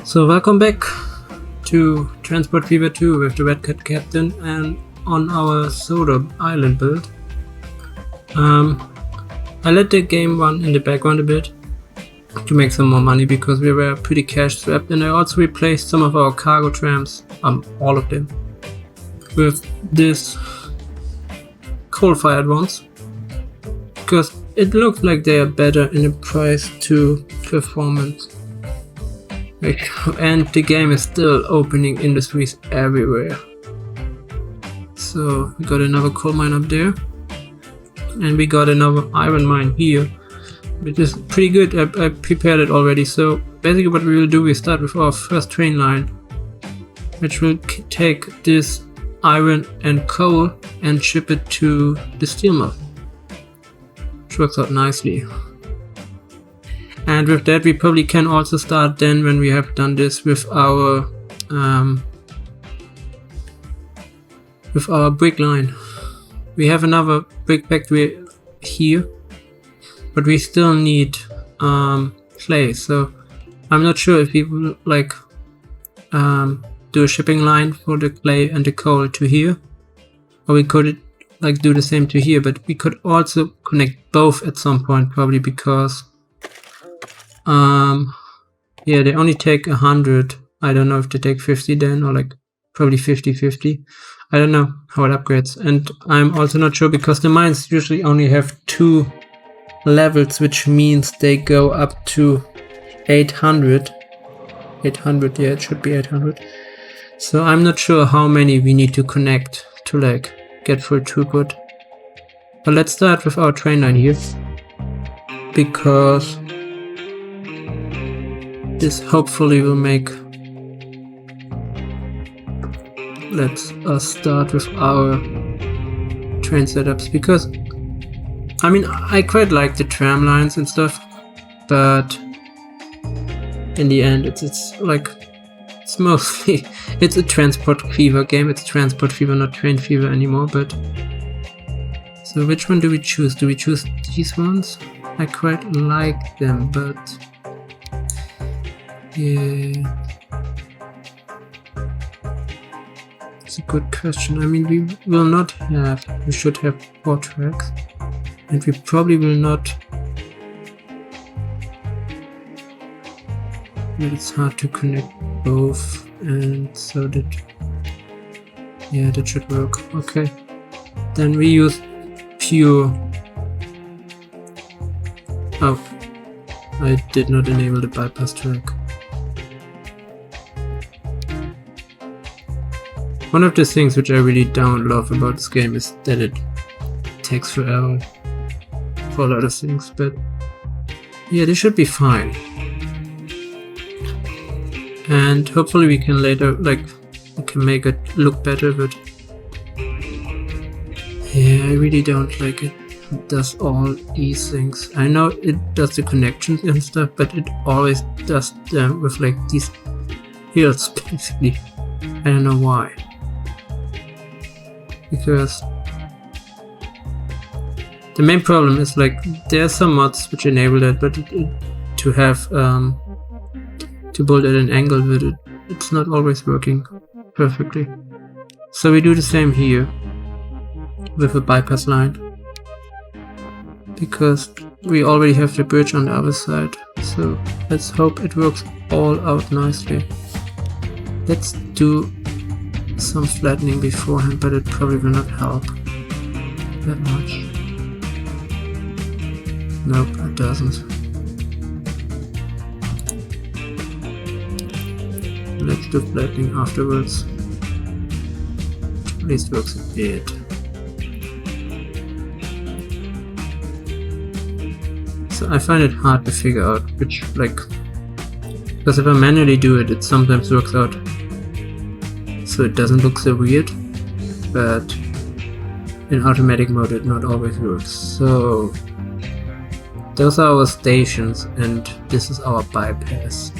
So welcome back to Transport Fever 2 with the Red Cat Captain and on our Sodor Island build. I let the game run in the background a bit to make some more money because we were pretty cash strapped, and I also replaced some of our cargo trams, all of them, with this coal-fired ones because it looks like they are better in the price to performance. And the game is still opening industries everywhere. So we got another coal mine up there, and we got another iron mine here, which is pretty good. I prepared it already. So basically what we will do, we start with our first train line, which will take this iron and coal and ship it to the steel mill, which works out nicely. And with that we probably can also start then, when we have done this, with our brick line. We have another brick factory here, but we still need clay, so I'm not sure if we will do a shipping line for the clay and the coal to here, or we could do the same to here, but we could also connect both at some point probably, because yeah, they only take 100. I don't know if they take 50 then, or probably 50-50. I don't know how it upgrades. And I'm also not sure because the mines usually only have 2 levels, which means they go up to 800. 800, yeah, it should be 800. So I'm not sure how many we need to connect to get full throughput. But let's start with our train line here, because this hopefully will make. Let's start with our train setups, because I mean I quite like the tram lines and stuff, but in the end it's mostly it's a Transport Fever game. It's Transport Fever, not Train Fever anymore. But so which one do we choose? Do we choose these ones? I quite like them, but yeah, it's a good question. I mean, we should have 4 tracks, and we probably will not. But it's hard to connect both, and so that should work. Okay, then we use pure. Oh, I did not enable the bypass track. One of the things which I really don't love about this game is that it takes forever for a lot of things, but yeah, they should be fine. And hopefully we can later, we can make it look better, but yeah, I really don't like it. It does all these things. I know it does the connections and stuff, but it always does them with these hills, basically. I don't know why. Because the main problem is there are some mods which enable that, but to have to build at an angle with it, it's not always working perfectly. So we do the same here with a bypass line, because we already have the bridge on the other side. So let's hope it works all out nicely. Let's do some flattening beforehand, but it probably will not help that much. Nope, it doesn't. Let's do flattening afterwards. At least works a bit. So I find it hard to figure out which, because if I manually do it, it sometimes works out so it doesn't look so weird, but in automatic mode it not always works. So those are our stations, and this is our bypass.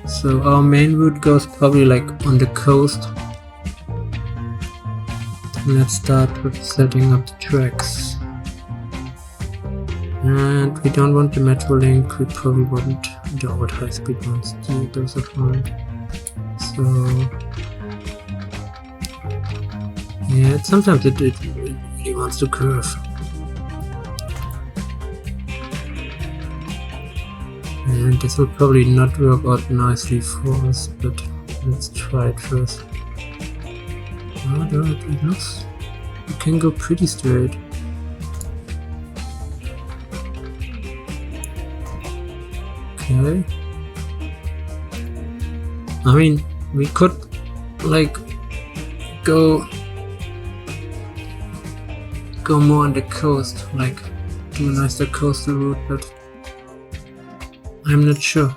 So our main route goes probably on the coast. Let's start with setting up the tracks. And we don't want the metro link, we probably wouldn't what high speed ones do, those are fine. So yeah, sometimes it really wants to curve. And this will probably not work out nicely for us, but let's try it first. Oh, it looks, it can go pretty straight. Okay. I mean, we could like go more on the coast, like do a nicer coastal route, but I'm not sure.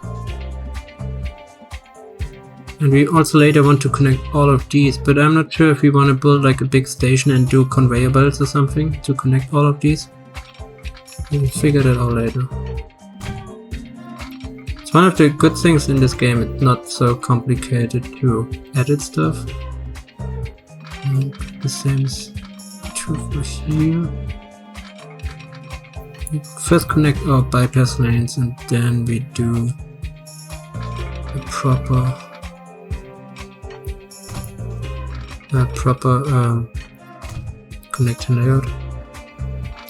And we also later want to connect all of these, but I'm not sure if we want to build like a big station and do conveyor belts or something to connect all of these. We'll figure that out later. It's one of the good things in this game, it's not so complicated to edit stuff. And the same is true for here. We first connect our bypass lanes and then we do a proper connection layout.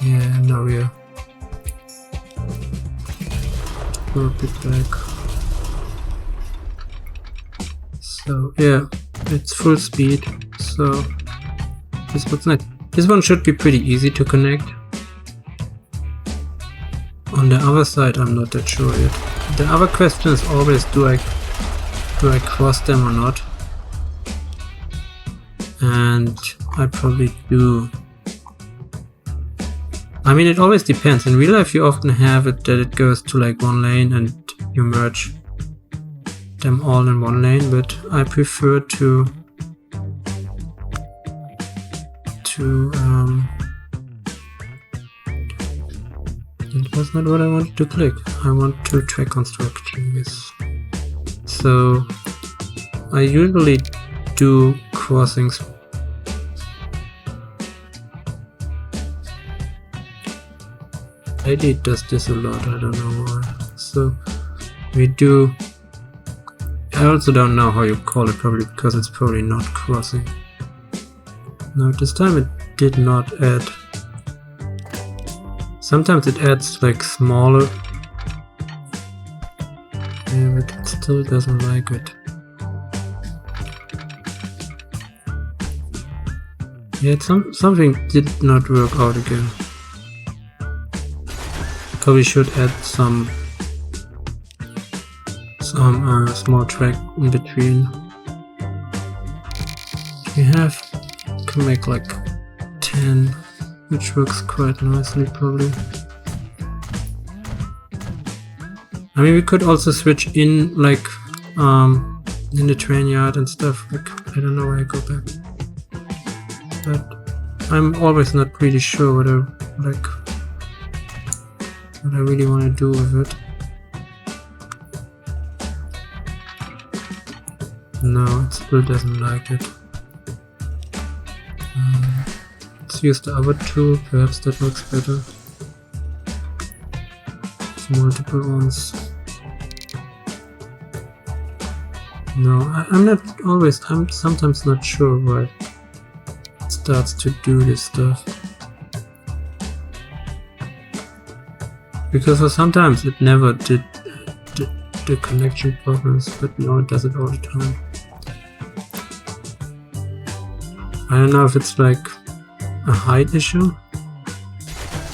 Yeah, now we are a bit back. So yeah, it's full speed. So this looks nice. This one should be pretty easy to connect. On the other side, I'm not that sure yet. The other question is always, do I cross them or not? And I probably do. I mean, it always depends. In real life, you often have it that it goes to like one lane and you merge them all in one lane, but I prefer to that was not what I wanted to click. I want to track construction, yes. So I usually do crossings. Lately it does this a lot, I don't know why. So we do, I also don't know how you call it, probably because it's probably not crossing. No, this time it did not add. Sometimes it adds like smaller. Yeah, but it still doesn't like it. Yeah, something did not work out again. Probably should add some small track in between. We have can make like 10, which works quite nicely probably. I mean, we could also switch in like in the train yard and stuff. Like, I don't know where I go back, but I'm always not really sure what I really want to do with it. No, it still doesn't like it. Let's use the other tool, perhaps that works better. There's multiple ones. No, I'm sometimes not sure why it starts to do this stuff. Because for sometimes it never did the connection problems, but now it does it all the time. I don't know if it's like a height issue.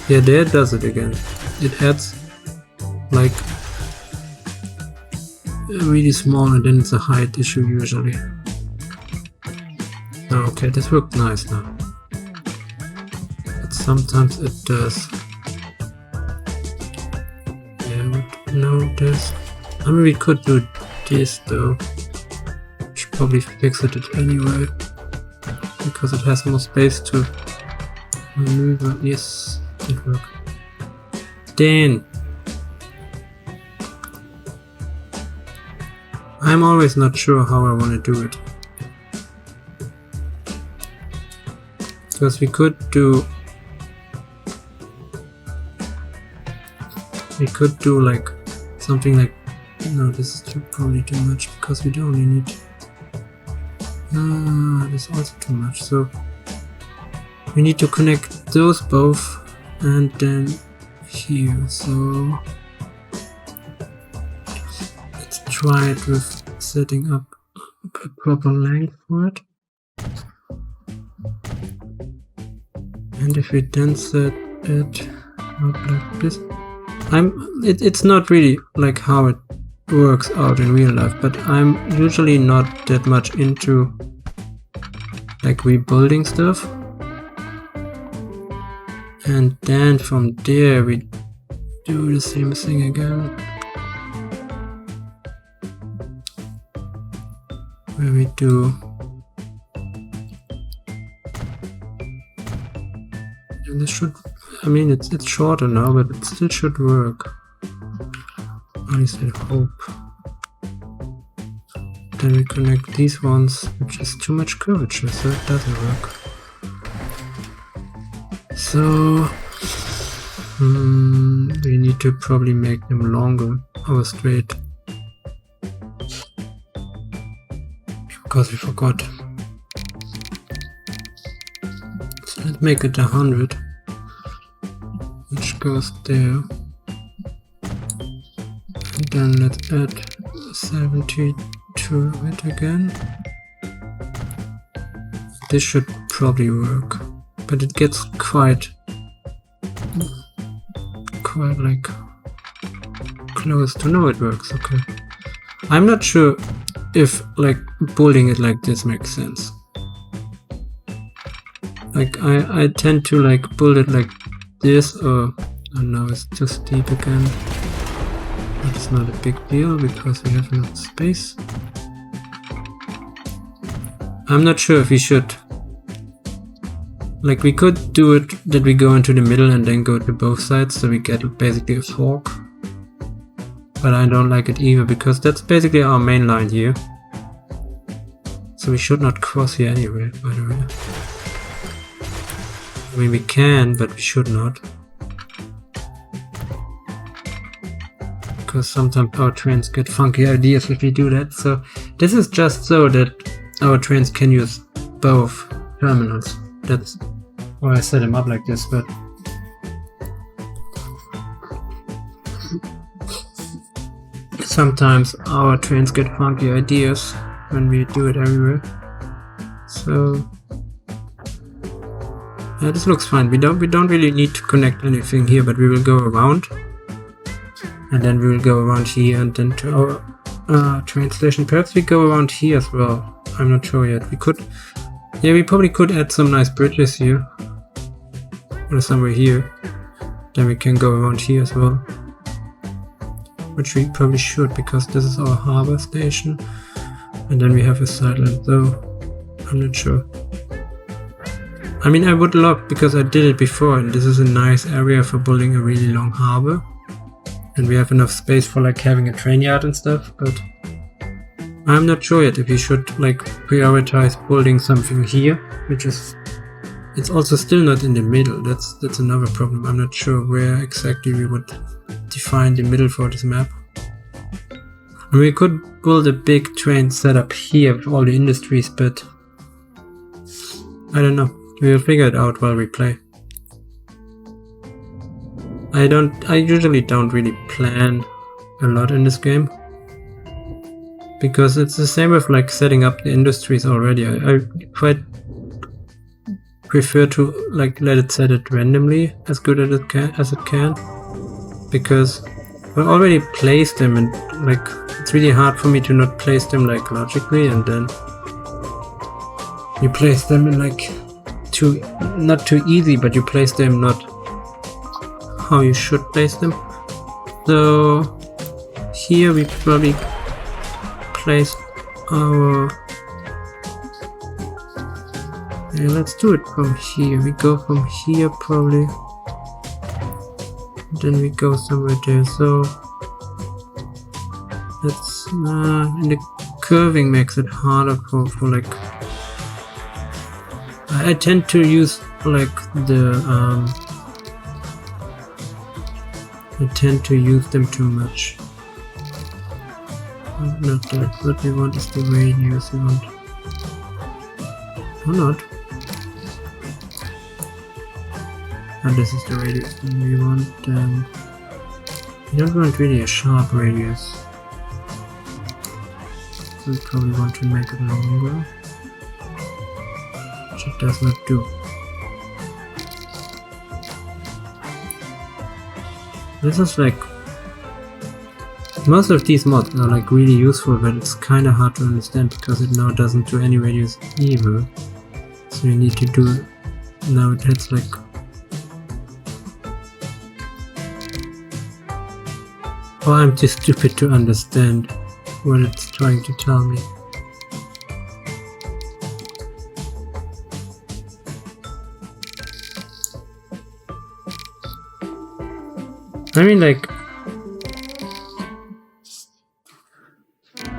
Yeah, there it does it again. It adds like really small and then it's a height issue usually. Oh, okay, this worked nice now. But sometimes it does. Yeah, but no, this. I mean, we could do this though. Should probably fix it anyway, because it has more space to maneuver. Yes, it worked. Then I'm always not sure how I want to do it, because we could do like something like No, this is probably too much because we don't only need. This is also too much. So we need to connect those both, and then here. So let's try it with setting up a proper length for it. And if we then set it up like this, it's not really like how it works out in real life, but I'm usually not that much into like rebuilding stuff. And then from there we do the same thing again, where we do, and this should, I mean it's shorter now, but it still should work. At least I hope. Then we connect these ones, which is too much curvature, so it doesn't work. So we need to probably make them longer, or straight, because we forgot. So let's make it 100, which goes there. And then let's add 70 to it again. This should probably work, but it gets quite like close to, no, it works. Okay, I'm not sure if like building it like this makes sense. Like I tend to like build it like this, or oh no, it's too steep again. But it's not a big deal because we have enough space. I'm not sure if we should, like we could do it that we go into the middle and then go to both sides, so we get basically a fork. But I don't like it either, because that's basically our main line here. So we should not cross here anyway, by the way. I mean we can, but we should not. Because sometimes our trains get funky ideas if we do that. So this is just so that our trains can use both terminals. That's why I set them up like this, but sometimes our trains get funky ideas when we do it everywhere. So yeah, this looks fine. We don't really need to connect anything here, but we will go around. And then we will go around here and then to our train station. Perhaps we go around here as well. I'm not sure yet. We could, yeah, we probably could add some nice bridges here. Or somewhere here. Then we can go around here as well. Which we probably should, because this is our harbor station. And then we have a side line, though I'm not sure. I mean, I would love, because I did it before, and this is a nice area for building a really long harbor. And we have enough space for like having a train yard and stuff, but I'm not sure yet if we should like prioritize building something here, which is, it's also still not in the middle. That's another problem. I'm not sure where exactly we would define the middle for this map. And we could build a big train setup here with all the industries, but I don't know. We'll figure it out while we play. I usually don't really plan a lot in this game, because it's the same with like setting up the industries already. I quite prefer to like let it set it randomly as good as it can, because I already placed them, and like it's really hard for me to not place them like logically, and then you place them in like not too easy, but you place them not how you should place them. So here we probably place our, yeah, let's do it from here. We go from here probably, then we go somewhere there. So that's and the curving makes it harder for like, I tend to use like the I tend to use them too much. not that. What we want is the radius we want. Or not. And this is the radius. And we want we don't want really a sharp radius. So we probably want to make it longer. Which it does not do. This is like, most of these mods are like really useful, but it's kind of hard to understand because it now doesn't do any radius either. So you need to do, now it hits like, oh, I'm too stupid to understand what it's trying to tell me. I mean, like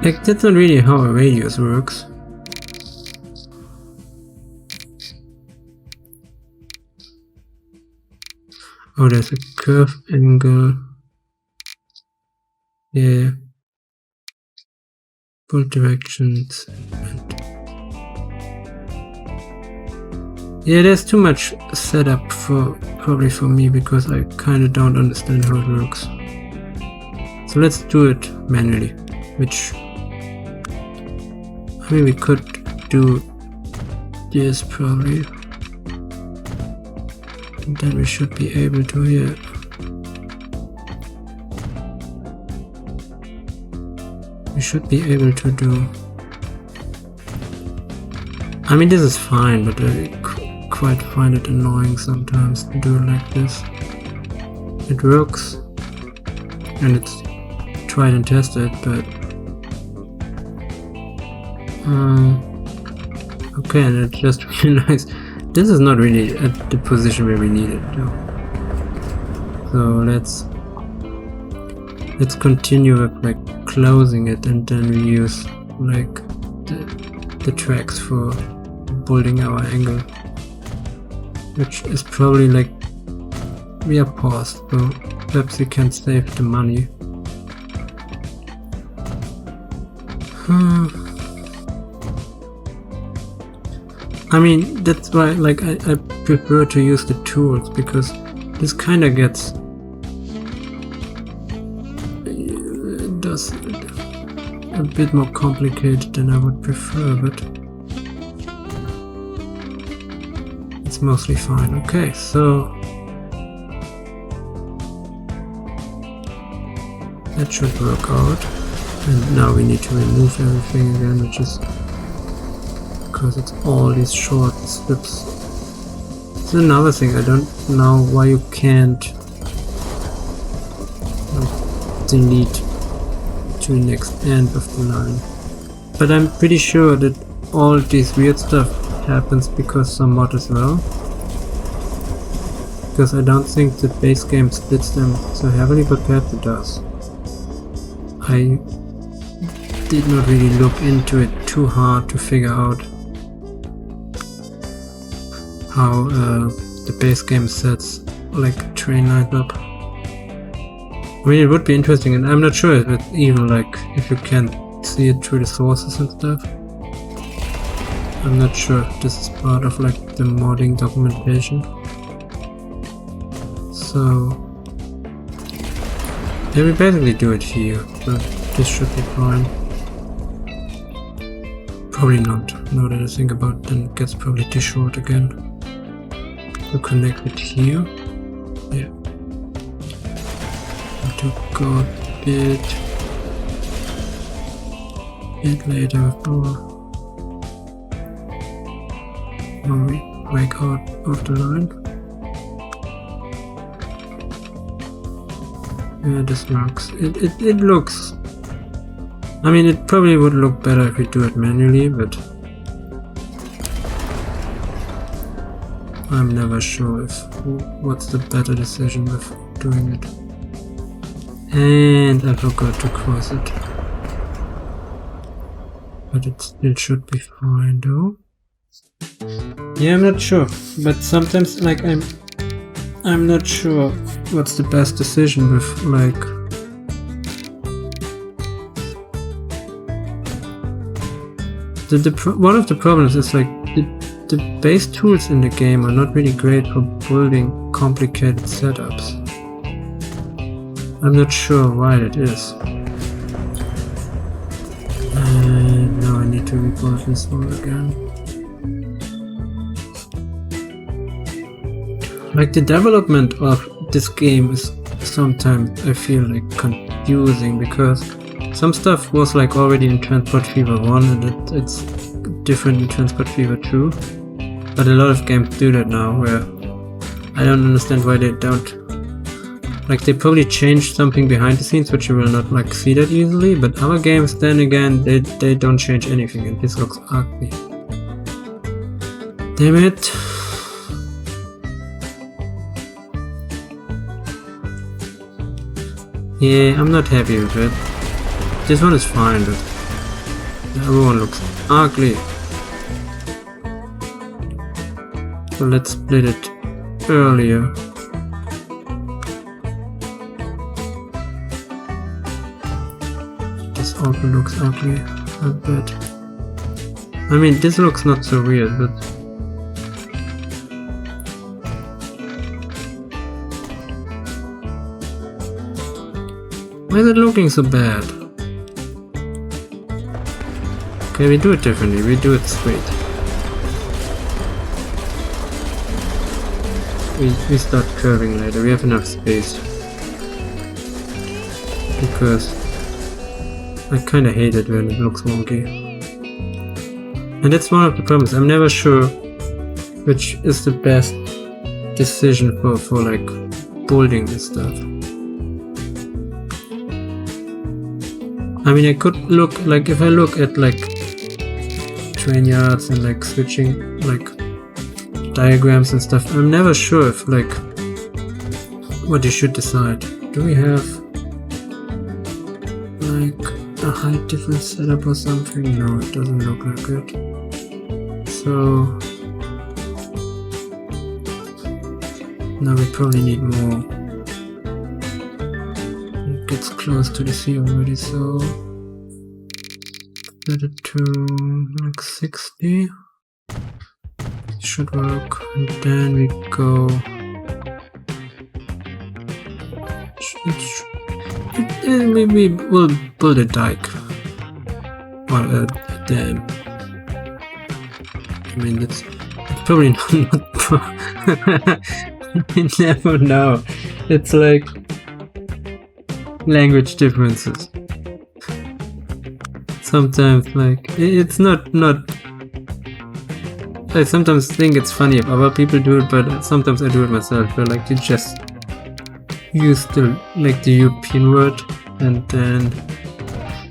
that's not really how a radius works. Oh, there's a curve angle. Yeah. Both directions. Yeah, there's too much setup probably for me because I kind of don't understand how it works. So let's do it manually, which, I mean, we could do this probably, and then we should be able to, yeah. We should be able to do, I mean, this is fine, but I quite find it annoying sometimes to do it like this. It works and it's tried and tested, but okay, and it's just really nice. This is not really at the position where we need it though. So let's continue with like closing it, and then we use like the tracks for building our angle, which is probably like, we are paused, so perhaps we can save the money. I mean, that's why like I prefer to use the tools, because this kind of gets, it does a bit more complicated than I would prefer, but it's mostly fine. Okay, so that should work out. And now we need to remove everything again, which is because it's all these short strips. It's another thing, I don't know why you can't delete to the next end of the line. But I'm pretty sure that all this weird stuff happens because some mod as well. Because I don't think the base game splits them so heavily, but perhaps it does. I did not really look into it too hard to figure out how the base game sets like train lines up. I mean, it would be interesting, and I'm not sure if it's even like if you can see it through the sources and stuff. I'm not sure if this is part of like the modding documentation. So yeah, we basically do it here, but this should be fine. Probably not, now that I think about it, then it gets probably too short again. To connect it here. Yeah. Have to go a bit later when we break out of the line. Yeah, this works. It looks, I mean, it probably would look better if we do it manually, but I'm never sure what's the better decision with doing it. And I forgot to cross it. But it still should be fine though. Yeah, I'm not sure. But sometimes like I'm not sure what's the best decision with like one of the problems is like the base tools in the game are not really great for building complicated setups. I'm not sure why that is. And now I need to rebuild this all again. Like the development of this game is sometimes I feel like confusing because some stuff was like already in Transport Fever 1 and it's different in Transport Fever 2. But a lot of games do that now where I don't understand why they don't. Like they probably changed something behind the scenes which you will not like see that easily, but other games then again they don't change anything and this looks ugly. Damn it. Yeah, I'm not happy with it. This one is fine, but the other one looks ugly. So let's split it earlier. This also looks ugly, I bet. I mean, this looks not so weird, but why is it looking so bad? Okay, we do it differently, we do it straight. We start curving later, we have enough space. Because I kinda hate it when it looks wonky. And that's one of the problems, I'm never sure which is the best decision for like building this stuff. I mean, I could look, like, if I look at, like, train yards and, like, switching, like, diagrams and stuff, I'm never sure if, like, what you should decide. Do we have, like, a height difference setup or something? No, it doesn't look like it. So, now we probably need more. It's close to the sea already, so set it to like 60. Should work. And then we go. We will build a dike or a dam. I mean, it's probably not. You never know. It's like language differences. Sometimes like it's not I sometimes think it's funny if other people do it, but sometimes I do it myself where like you just use the European word and then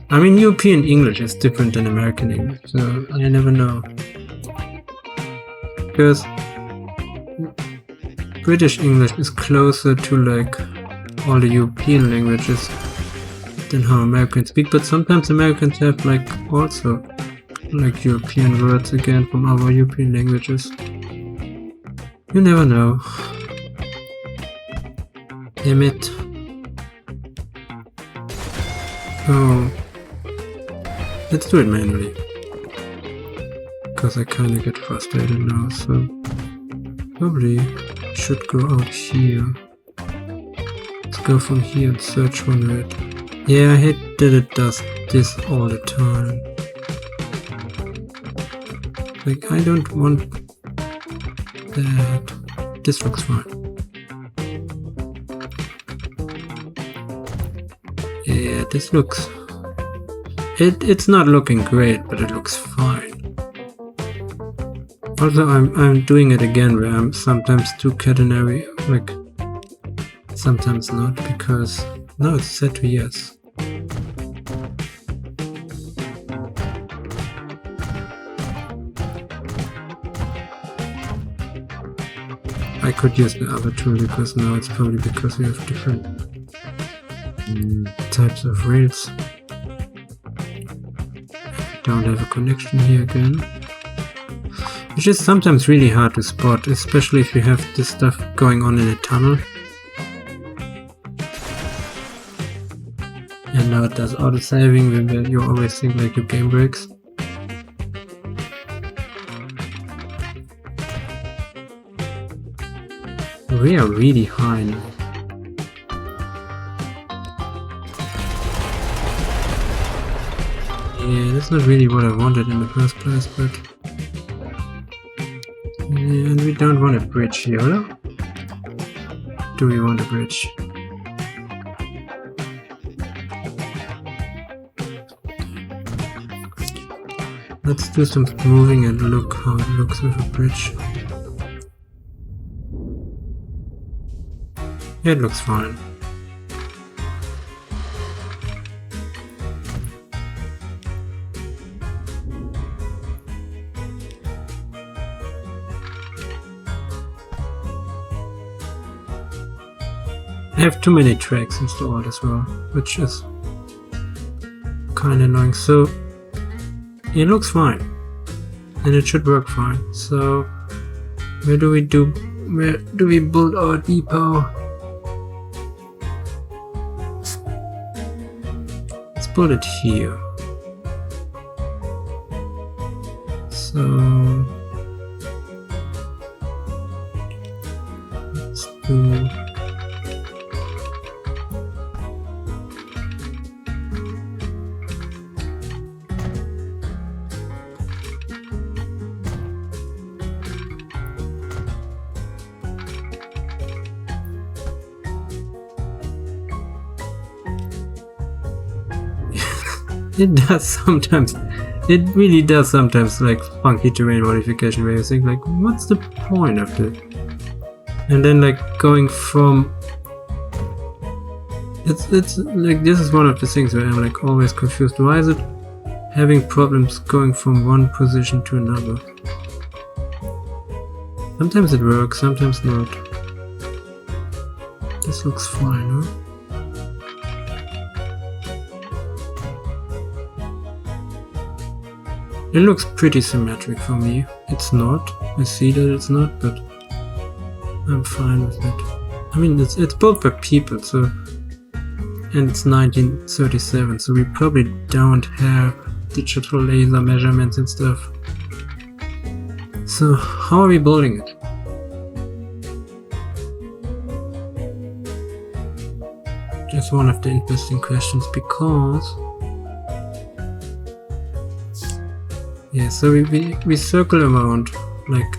I mean European English is different than American English, so I never know. Because British English is closer to like all the European languages than how Americans speak, but sometimes Americans have like also like European words again from other European languages. You never know. Damn it. Oh, let's do it manually because I kinda get frustrated now, so probably should go out here. Go from here and search for it. Yeah, I hate that it does this all the time. Like, I don't want that. This looks fine. Yeah, this looks... It's not looking great, but it looks fine. Also, I'm doing it again where I'm sometimes too catenary, like sometimes not, because no, it's set to yes. I could use the other tool because now it's probably because we have different types of rails. Don't have a connection here again. Which is sometimes really hard to spot, especially if you have this stuff going on in a tunnel. And now it does auto-saving when you always think like your game breaks. We are really high now. Yeah, that's not really what I wanted in the first place, but... Yeah, and we don't want a bridge here, or? Do we want a bridge? Let's do some moving and look how it looks with a bridge. Yeah, it looks fine. I have too many tracks installed as well, which is kinda annoying. So it looks fine, and it should work fine. So where do we build our depot? Let's build it here. So let's do it does sometimes. It really does sometimes, like funky terrain modification, where you think like, what's the point of this? And then like going from it's like, this is one of the things where I'm like always confused. Why is it having problems going from one position to another? Sometimes it works, sometimes not. This looks fine, huh? It looks pretty symmetric for me. It's not. I see that it's not, but I'm fine with it. I mean, it's built by people, so... And it's 1937, so we probably don't have digital laser measurements and stuff. So, how are we building it? That's one of the interesting questions, because... Yeah, so we circle around like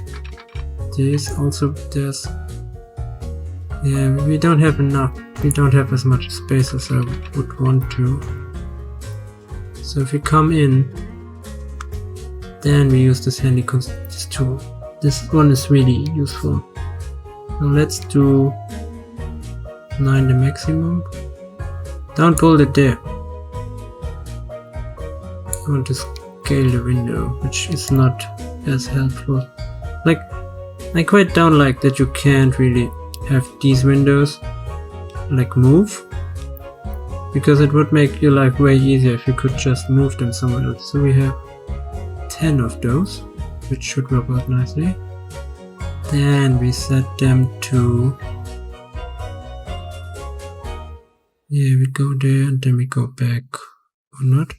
this. Also, there's... Yeah, we don't have enough. We don't have as much space as I would want to. So if we come in, then we use this handy this tool. This one is really useful. So let's do 9 the maximum. Don't build it there. I want to scale the window, which is not as helpful. Like, I quite don't like that you can't really have these windows like move, because it would make your life way easier if you could just move them somewhere else. So we have 10 of those, which should work out nicely. Then we set them to... Yeah, we go there and then we go back, or not?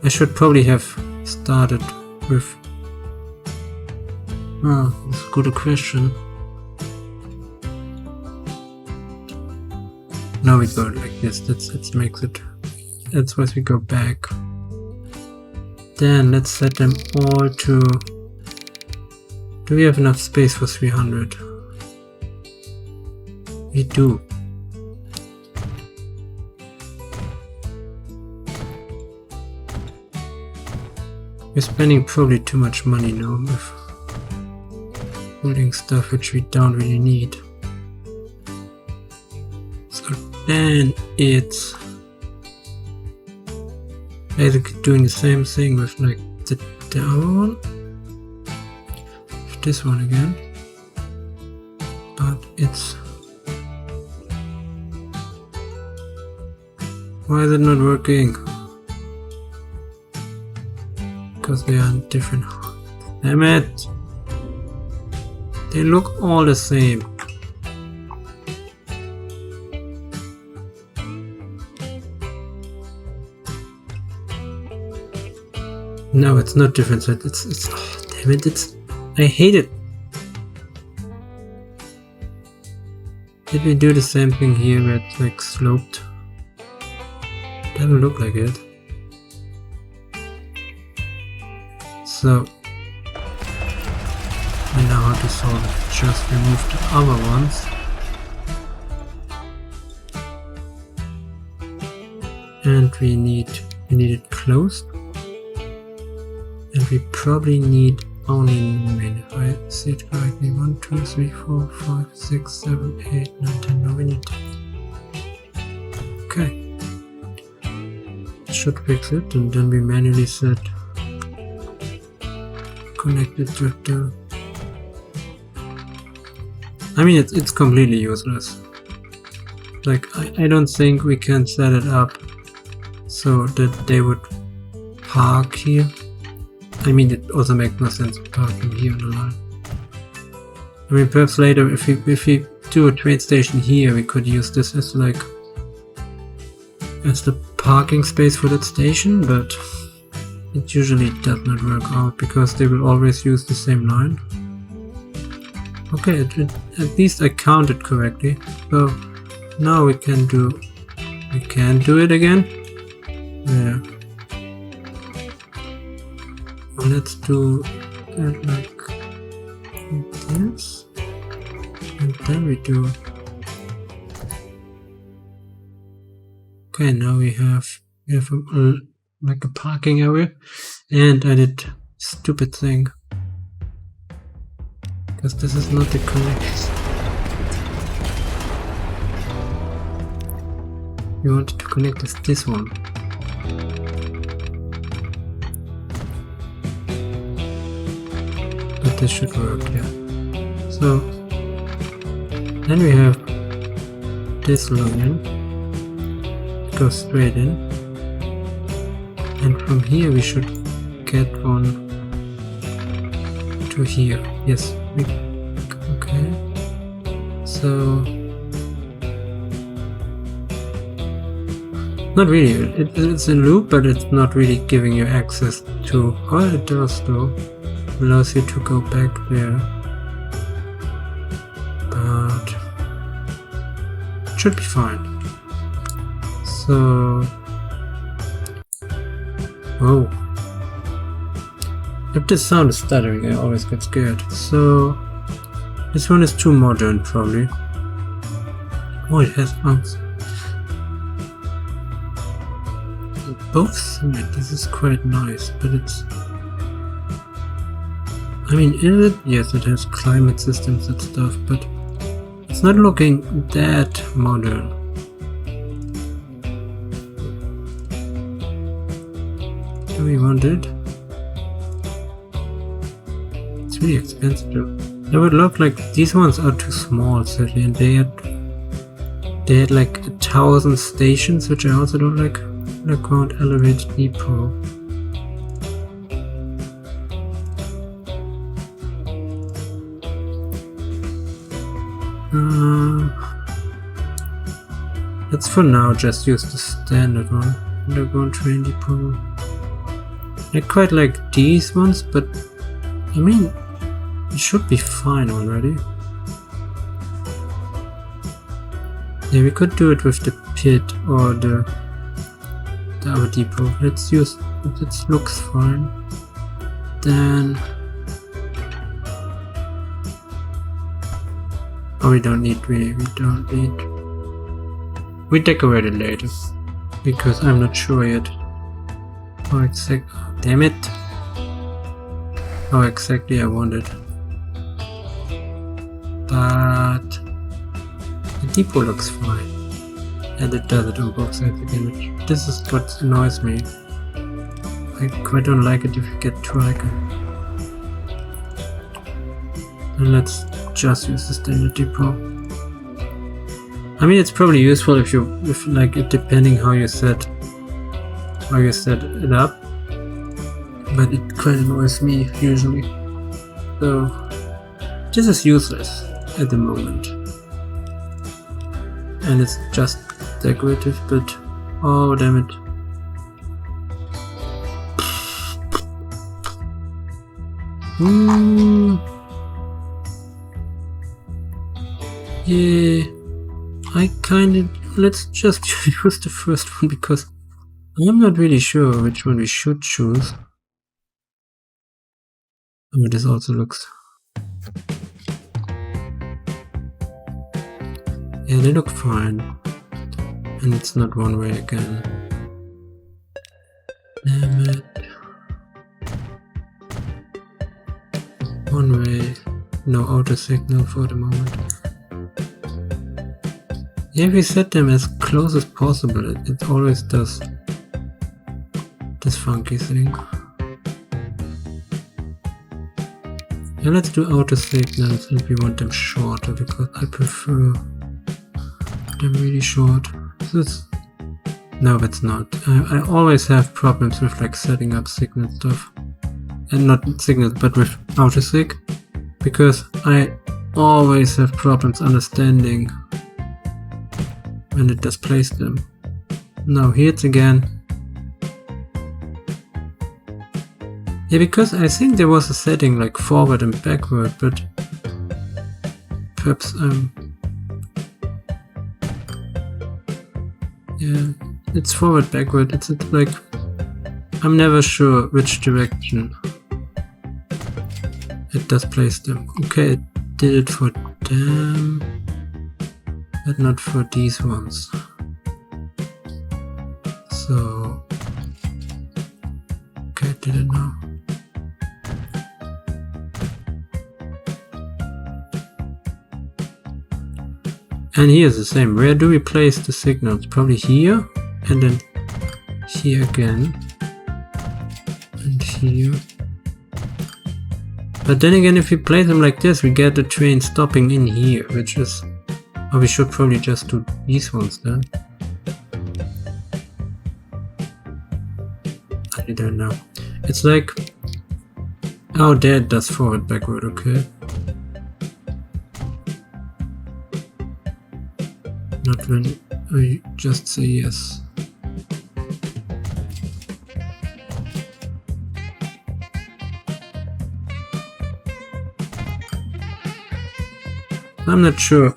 I should probably have started with... Oh, that's a good question. Now we go like this, that makes it... That's why we go back. Then let's set them all to... Do we have enough space for 300? We do. We're spending probably too much money now with building stuff which we don't really need. So then it's basically doing the same thing with like the other one. With this one again. But it's... Why is it not working? Because they are different. Damn it! They look all the same. No, it's not different. It's oh, damn it! I hate it. Did we do the same thing here where it's like sloped? Doesn't look like it. So we know how to solve it. Just remove the other ones. And we need it closed. And we probably need only 9, if I see it correctly. 1, 2, 3, 4, 5, 6, 7, 8, 9, 10. No, we need 10. Okay. Should fix it, and then we manually set connected with the... I mean, it's completely useless. Like, I don't think we can set it up so that they would park here. I mean, it also makes no sense parking here on the line. I mean, perhaps later, if we do a train station here, we could use this as like as the parking space for that station, but it usually does not work out because they will always use the same line. Okay, at least I counted correctly. So now we can do it again. Yeah. Let's do it like this, and then we do. Okay, now we have like a parking area, and I did stupid thing because this is not the connect. We wanted to connect this one. But this should work, yeah. So then we have this line, goes straight in, and from here we should get one to here. Yes, okay. So not really, it's a loop, but it's not really giving you access to, oh it does though, allows you to go back there, but it should be fine. So, oh, if this sound is stuttering, I always get scared. So this one is too modern probably. Oh, it has arms. Both cement, this is quite nice, but it's, I mean, is it? Yes, it has climate systems and stuff, but it's not looking that modern. Do we want it? It's really expensive though. It would look like these ones are too small, sadly, and they had like 1,000 stations, which I also don't like. Underground elevated depot. Let's for now just use the standard one. Underground train depot. I quite like these ones, but I mean, it should be fine already. Yeah, we could do it with the pit or the other depot. Let's use it, looks fine. Then oh, we don't need, we decorate it later because I'm not sure yet how exactly, damn it, how exactly I want it, but the depot looks fine. And it does it on both sides again. This is what annoys me. I quite don't like it if you get too icon. And let's just use the standard depot. I mean, it's probably useful if like it, depending how you set it up. But it quite annoys me usually. So this is useless at the moment. And it's just decorative, but oh damn it. Yeah, let's just use the first one because I'm not really sure which one we should choose. Oh, this also looks... Yeah, they look fine. And it's not one way again. Damn it. One way. No auto signal for the moment. Yeah, we set them as close as possible. It always does this funky thing. Yeah, let's do auto signals and we want them shorter because I prefer them really short. No, that's not. I always have problems with like setting up signal stuff. And not signals, but with autosig. Because I always have problems understanding when it displays them. Now here it's again. Yeah, because I think there was a setting like forward and backward, but perhaps yeah, it's forward, backward. It's like I'm never sure which direction it does place them. Okay, it did it for them, but not for these ones. So, okay, it did it now. And here's the same. Where do we place the signals? Probably here, and then here again, and here. But then again, if we play them like this, we get the train stopping in here, which is... Oh, we should probably just do these ones then. I don't know. It's like... Oh, there it does forward, backward, okay. Not when I just say yes. I'm not sure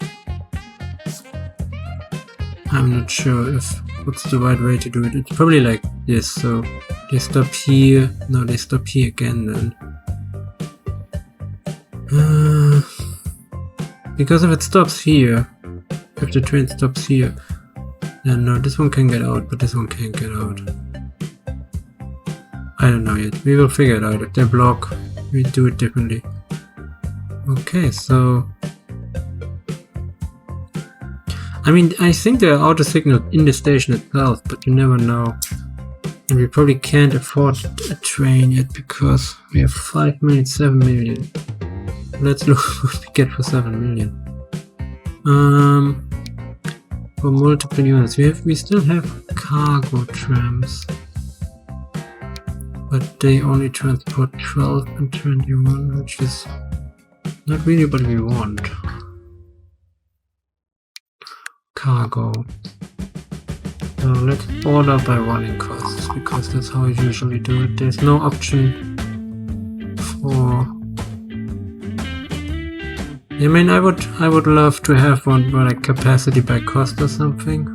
if what's the right way to do it. It's probably like this, so they stop here, no, they stop here again then. Because if it stops here, if the train stops here, then no, this one can get out, but this one can't get out. I don't know yet, we will figure it out. If they block, we do it differently. Okay, so... I mean, I think there are auto signals in the station itself, but you never know. And we probably can't afford a train yet because we have 5 million, 7 million. Let's look what we get for 7 million. For multiple units, we still have cargo trams, but they only transport 12 and 21, which is not really what we want. Cargo. So let's order by running costs because that's how I usually do it. There's no option for... I mean, I would love to have one for like capacity by cost or something,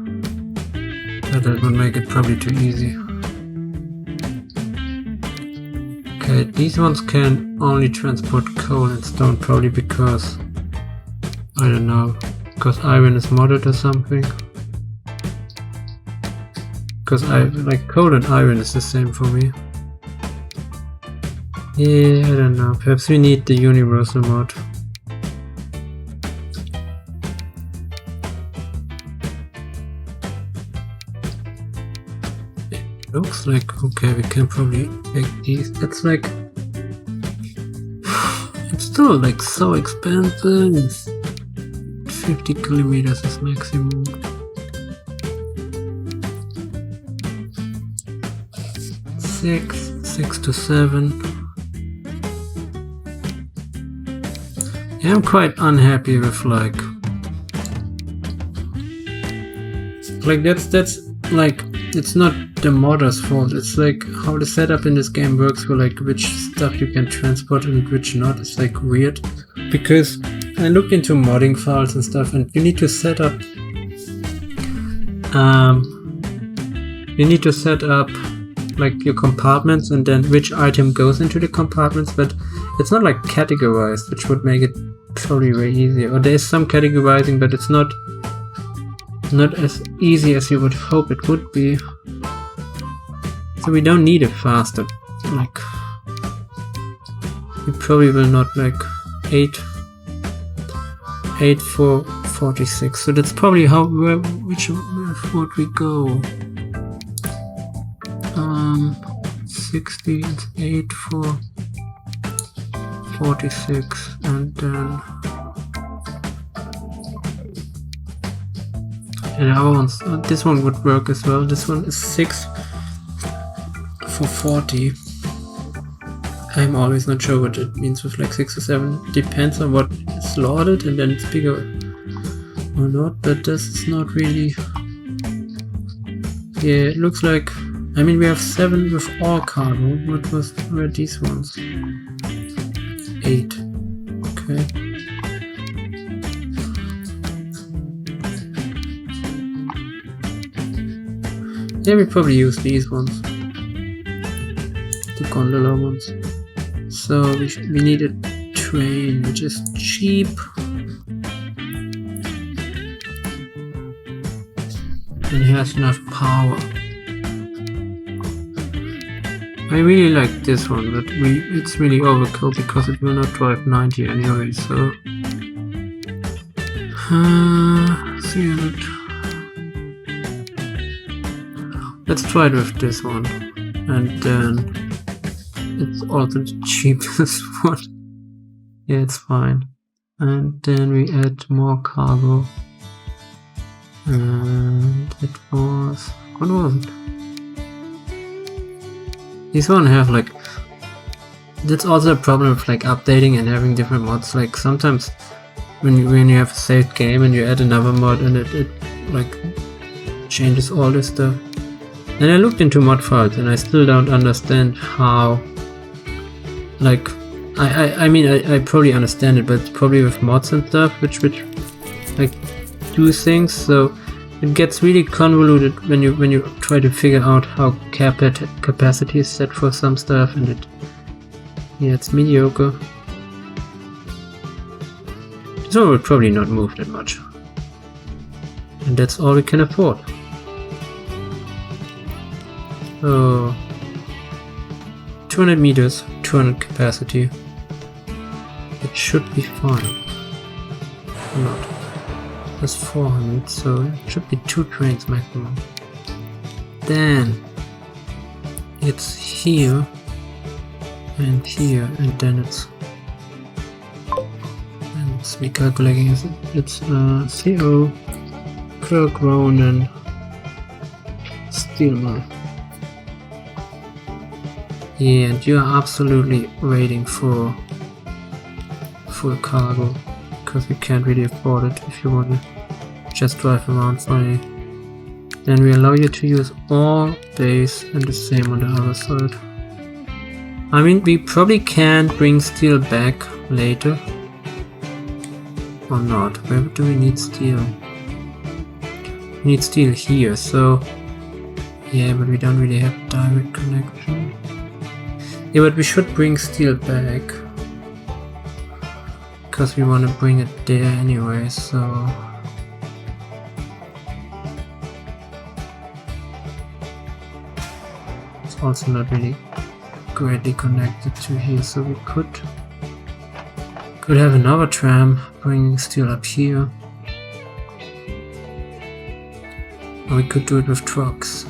but that would make it probably too easy. Okay, these ones can only transport coal and stone, probably because I don't know. Because iron is modded or something. Because like coal and iron is the same for me. Yeah, I don't know. Perhaps we need the universal mod. It looks like okay. We can probably take these. That's like it's still like so expensive. 50 kilometers is maximum. Six to 7. Yeah, I'm quite unhappy with like that's like it's not the modder's fault. It's like how the setup in this game works for like which stuff you can transport and which not. It's like weird because I looked into modding files and stuff, and you need to set up you need to set up like your compartments and then which item goes into the compartments, but it's not like categorized, which would make it probably way easier. Or there's some categorizing, but it's not as easy as you would hope it would be. So we don't need a faster, like, you probably will not like 8 for 46. So that's probably which would we go? 60, it's 8 for 46, and then the other ones, this one would work as well. This one is 6 for 40. I'm always not sure what it means with like 6 or 7. Depends on what is loaded, and then it's bigger or not, but this is not really. Yeah, it looks like, I mean, we have 7 with all cargo. What were these ones? 8. Okay. Yeah, we probably use these ones, the gondola ones. So we need a train, which is cheap. And it has enough power. I really like this one, but it's really overkill because it will not drive 90 anyway, so 300. Let's try it with this one, and then it's also the cheapest one. Yeah, it's fine. And then we add more cargo, and it was, what was it? These one have like, that's also a problem with like updating and having different mods. Like sometimes when you have a saved game and you add another mod and it like changes all this stuff. And I looked into mod files and I still don't understand how, like, I mean I probably understand it, but it's probably with mods and stuff which like do things, so it gets really convoluted when you try to figure out how capacity is set for some stuff, and it's mediocre. This one will probably not move that much, and that's all we can afford. So 200 meters, 200 capacity. It should be fine. Or not. That's 400, so it should be 2 trains maximum. Then it's here and here, and then it's recalculating. It's CO, Kirk, Ronan, Steelman. Yeah, and you are absolutely waiting for full cargo, because you can't really afford it if you want to just drive around funny. Then we allow you to use all base and the same on the other side. I mean, we probably can bring steel back later. Or not. Where do we need steel? We need steel here, so yeah, but we don't really have direct connection. Yeah, but we should bring steel back, because we want to bring it there anyway, so it's also not really greatly connected to here, so we could have another tram bringing steel up here, or we could do it with trucks.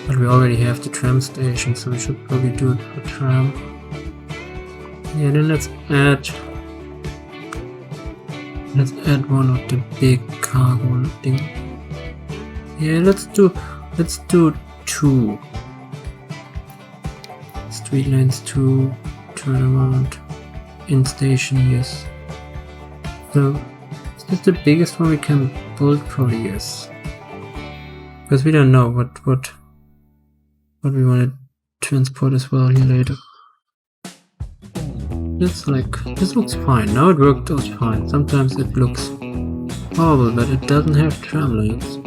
But we already have the tram station, so we should probably do it for tram. Yeah, then let's add one of the big cargo thing. Yeah, let's do 2 street lanes, 2 turnaround in station, yes. So is this the biggest one we can build? Probably yes, because we don't know what we want to transport as well here later. It's like, this looks fine. Now it worked out fine. Sometimes it looks horrible, but it doesn't have tram lanes.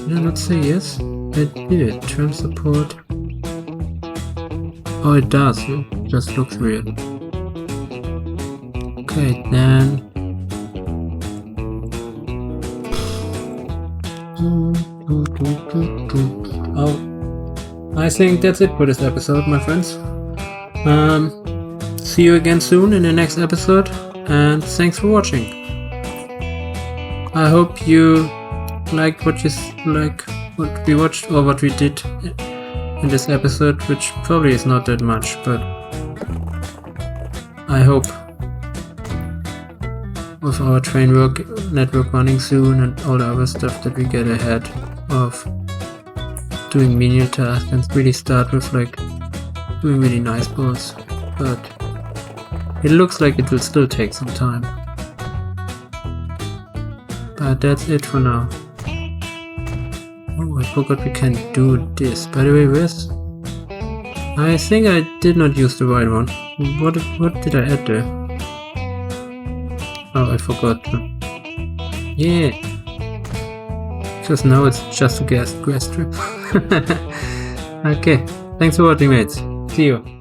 Did I not say yes? It did. Tram support. Oh, it does. It just looks weird. Okay, then. Oh, I think that's it for this episode, my friends. See you again soon in the next episode, and thanks for watching. I hope you liked what we watched or what we did in this episode, which probably is not that much, but I hope with our train network running soon and all the other stuff that we get ahead of doing menial tasks and really start with like doing really nice builds, but it looks like it will still take some time. But that's it for now. Oh, I forgot we can do this. By the way, where's... I think I did not use the right one. What did I add there? Oh, I forgot. Yeah. Because now it's just a gas strip. Okay. Thanks for watching, mates. See you.